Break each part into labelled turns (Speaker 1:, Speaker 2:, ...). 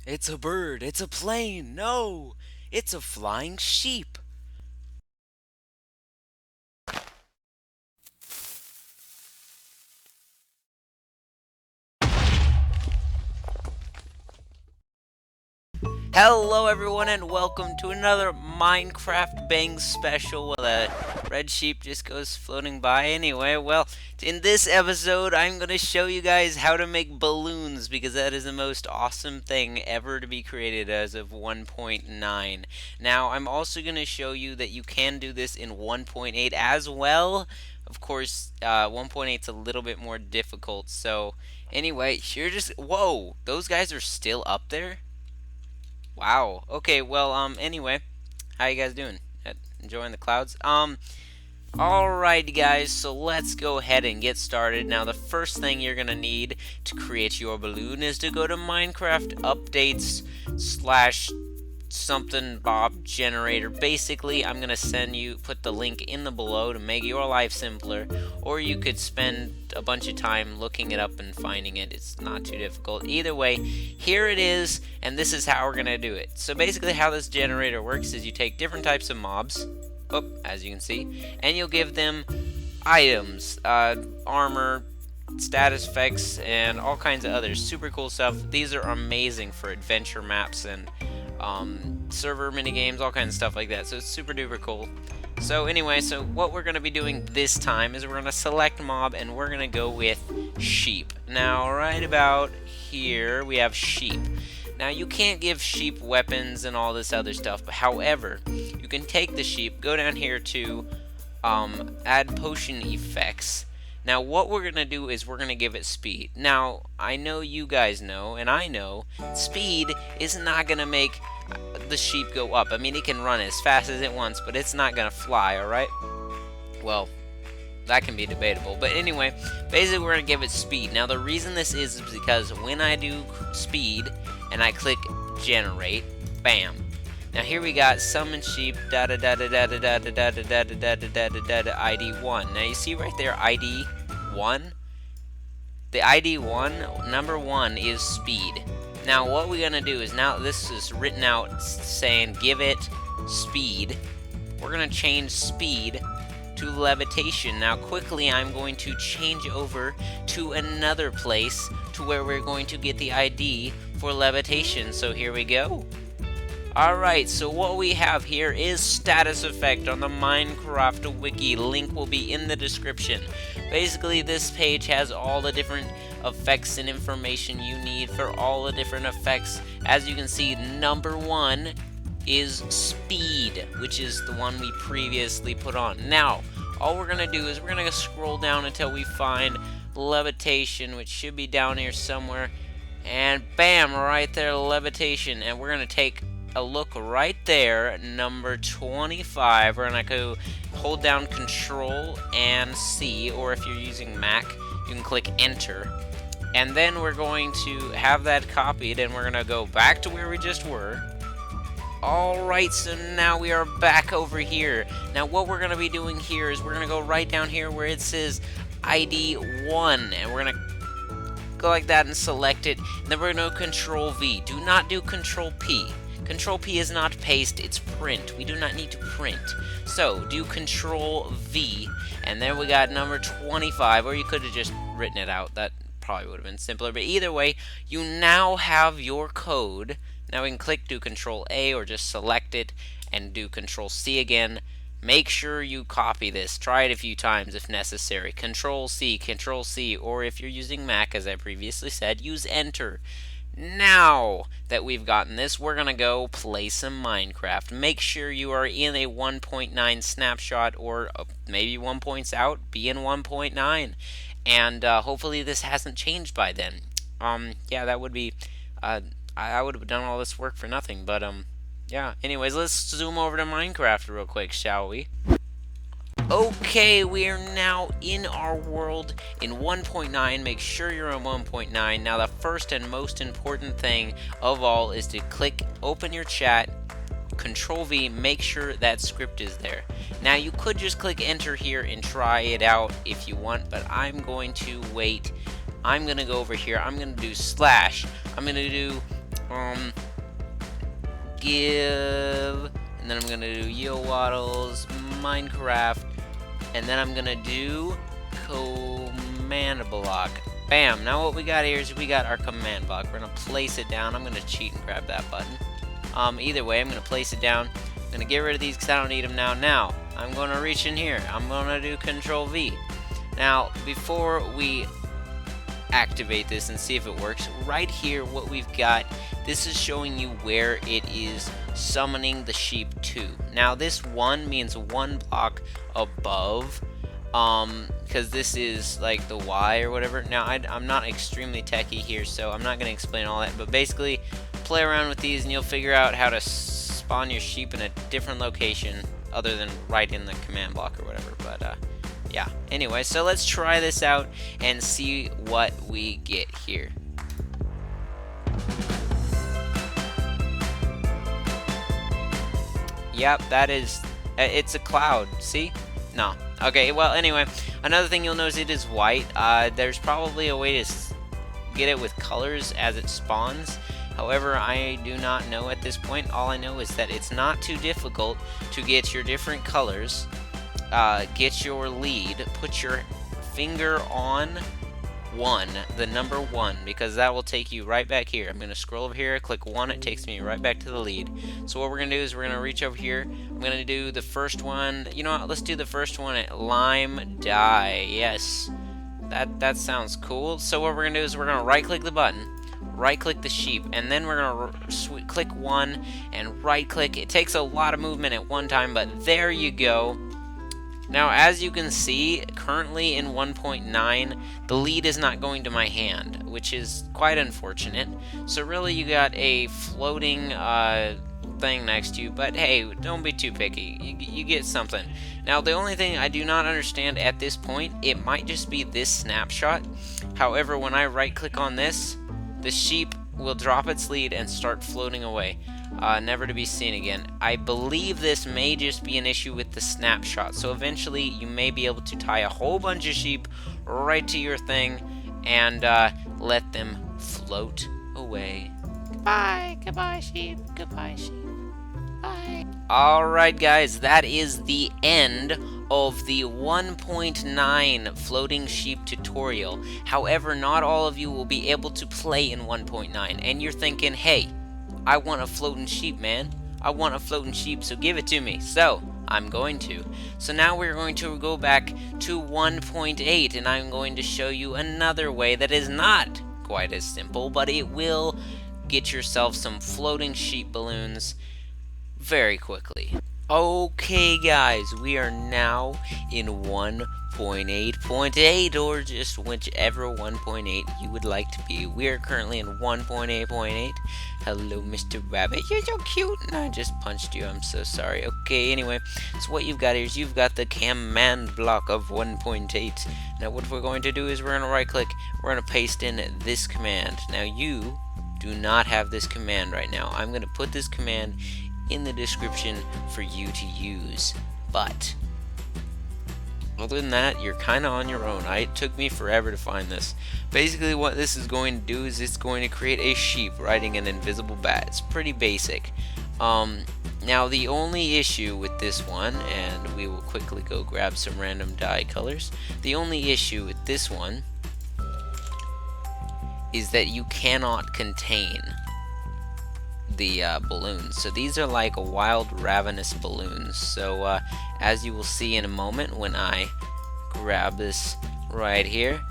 Speaker 1: It's a bird. It's a plane. No, it's a flying sheep. Hello, everyone, and welcome to another Minecraft Bang special. Well, a red sheep just goes floating by anyway. Well, in this episode, I'm going to show you guys how to make balloons because that is the most awesome thing ever to be created as of 1.9. Now, I'm also going to show you that you can do this in 1.8 as well. Of course, 1.8 is a little bit more difficult. So, anyway, you're just. Whoa, those guys are still up there? Wow. Okay, well, anyway, how you guys doing? Enjoying the clouds? Alright guys, so let's go ahead and get started. Now the first thing you're gonna need to create your balloon is to go to Minecraft updates slash something Bob generator. Basically, I'm gonna put the link in the below to make your life simpler, or you could spend a bunch of time looking it up and finding it. It's not too difficult. Either way, here it is, and this is how we're gonna do it. So basically, how this generator works is you take different types of mobs, as you can see, and you'll give them items, armor, status effects, and all kinds of other super cool stuff. These are amazing for adventure maps and server minigames, all kinds of stuff like that. So it's super duper cool. So anyway, so what we're going to be doing this time is we're going to select mob and we're going to go with sheep. Now right about here we have sheep. Now you can't give sheep weapons and all this other stuff, but however, you can take the sheep, go down here to add potion effects. Now what we're going to do is we're going to give it speed. Now I know you guys know, and I know, speed is not going to make the sheep go up. I mean, it can run as fast as it wants, but it's not going to fly, alright? Well, that can be debatable. But anyway, basically we're going to give it speed. Now the reason this is because when I do speed and I click generate, bam. Now here we got summon sheep data data data data data data data data data ID 1. Now you see right there ID 1? The ID 1, number 1 is speed. Now what we're gonna do is, now this is written out saying give it speed. We're gonna change speed to levitation. Now quickly I'm going to change over to another place to where we're going to get the ID for levitation. So here we go. Alright, so what we have here is status effect on the Minecraft wiki. Link will be in the description. Basically, this page has all the different effects and information you need for all the different effects. As you can see, number 1 is speed, which is the one we previously put on. Now, all we're going to do is we're going to scroll down until we find levitation, which should be down here somewhere. And bam, right there, levitation. And we're going to take a look right there, number 25. We're gonna go hold down Control and C, or if you're using Mac, you can click Enter. And then we're going to have that copied, and we're gonna go back to where we just were. Alright, so now we are back over here. Now what we're gonna be doing here is we're gonna go right down here where it says ID 1, and we're gonna go like that and select it. And then we're gonna go Control V. Do not do Control P. Control P is not paste, it's print. We do not need to print. So, do Control V, and then we got number 25, or you could have just written it out. That probably would have been simpler, but either way, you now have your code. Now we can click do Control A, or just select it, and do Control C again. Make sure you copy this. Try it a few times if necessary. Control C, or if you're using Mac, as I previously said, use Enter. Now that we've gotten this, we're going to go play some Minecraft. Make sure you are in a 1.9 snapshot, or maybe 1 points out, be in 1.9. And hopefully this hasn't changed by then. Yeah, that would be, I would have done all this work for nothing, but yeah. Anyways, let's zoom over to Minecraft real quick, shall we? Okay, we are now in our world in 1.9. Make sure you're in 1.9. Now, the first and most important thing of all is to open your chat, Control V, make sure that script is there. Now, you could just click enter here and try it out if you want, but I'm going to wait. I'm going to go over here. I'm going to do slash. I'm going to do give, and then I'm gonna do Yo Waddles, Minecraft, and then I'm gonna do command block. Bam! Now what we got here is we got our command block. We're gonna place it down. I'm gonna cheat and grab that button. Either way, I'm gonna place it down. I'm gonna get rid of these because I don't need them now. Now I'm gonna reach in here. I'm gonna do Control V. Now before we activate this and see if it works, right here what we've got, this is showing you where it is summoning the sheep to. Now this one means one block above, because this is like the Y or whatever. Now I'm not extremely techy here, so I'm not going to explain all that, but basically play around with these and you'll figure out how to spawn your sheep in a different location other than right in the command block or whatever. But yeah, anyway, so let's try this out and see what we get here. Yep, that is, it's a cloud, see? No. Okay, well, anyway, another thing you'll notice, it is white. There's probably a way to get it with colors as it spawns. However, I do not know at this point. All I know is that it's not too difficult to get your different colors, get your lead, put your finger on the number 1, because that will take you right back here. I'm going to scroll over here, click 1, it takes me right back to the lead. So what we're going to do is we're going to reach over here. I'm going to do the first one. You know what, let's do the first one at Lime Dye. Yes, that sounds cool. So what we're going to do is we're going to right click the button, right click the sheep, and then we're going to click 1 and right click. It takes a lot of movement at one time, but there you go. Now, as you can see, currently in 1.9, the lead is not going to my hand, which is quite unfortunate. So really, you got a floating thing next to you, but hey, don't be too picky. You get something. Now, the only thing I do not understand at this point, it might just be this snapshot. However, when I right-click on this, the sheep will drop its lead and start floating away. Never to be seen again. I believe this may just be an issue with the snapshot, so eventually you may be able to tie a whole bunch of sheep right to your thing and let them float away. Goodbye sheep, goodbye sheep, bye. Alright guys, that is the end of the 1.9 floating sheep tutorial. However, not all of you will be able to play in 1.9, and you're thinking, hey, I want a floating sheep, man. I want a floating sheep, so give it to me. So, I'm going to. So now we're going to go back to 1.8, and I'm going to show you another way that is not quite as simple, but it will get yourself some floating sheep balloons very quickly. Okay guys, we are now in 1.8.8, or just whichever 1.8 you would like to be. We are currently in 1.8.8. Hello, Mr. Rabbit. You're so cute. And I just punched you. I'm so sorry. Okay, anyway, so what you've got here is you've got the command block of 1.8. Now what we're going to do is we're going to right click, we're going to paste in this command. Now you do not have this command right now. I'm going to put this command in the description for you to use, but other than that, you're kind of on your own. It took me forever to find this. Basically what this is going to do is it's going to create a sheep riding an invisible bat. It's pretty basic. Now the only issue with this one, and we will quickly go grab some random dye colors, the only issue with this one is that you cannot contain the balloons. So these are like wild ravenous balloons. So as you will see in a moment when I grab this right here,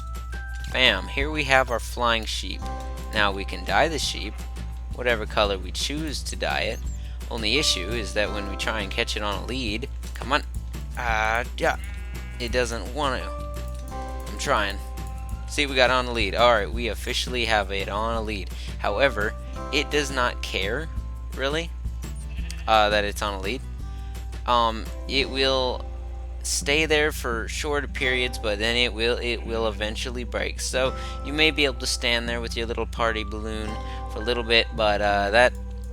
Speaker 1: bam, here we have our flying sheep. Now we can dye the sheep whatever color we choose to dye it. Only issue is that when we try and catch it on a lead, come on, yeah, it doesn't want to. I'm trying. See, we got on a lead. Alright, we officially have it on a lead. However, it does not care, really, that it's on a lead. It will stay there for short periods, but then it will eventually break. So you may be able to stand there with your little party balloon for a little bit, but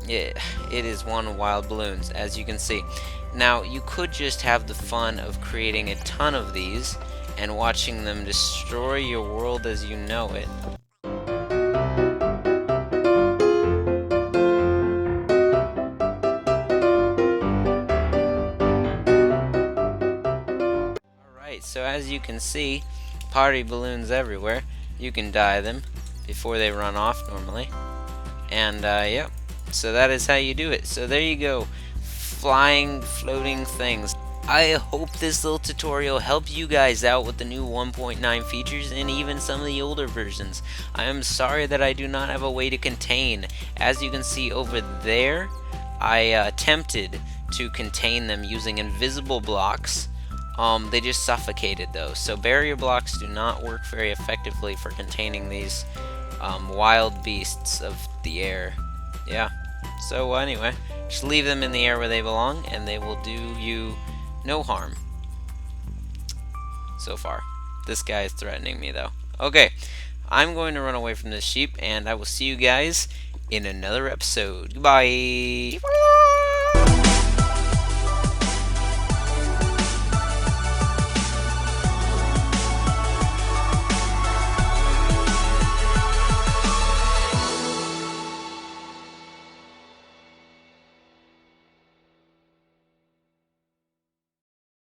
Speaker 1: it is one wild balloons, as you can see. Now, you could just have the fun of creating a ton of these and watching them destroy your world as you know it. as you can see, pottery balloons everywhere. You can dye them before they run off normally. And yep, so that is how you do it. So there you go, flying, floating things. I hope this little tutorial helped you guys out with the new 1.9 features and even some of the older versions. I am sorry that I do not have a way to contain. As you can see over there, I attempted to contain them using invisible blocks. They just suffocated though. So barrier blocks do not work very effectively for containing these wild beasts of the air. Yeah. So anyway, just leave them in the air where they belong and they will do you no harm. So far. This guy is threatening me though. Okay, I'm going to run away from this sheep and I will see you guys in another episode. Goodbye!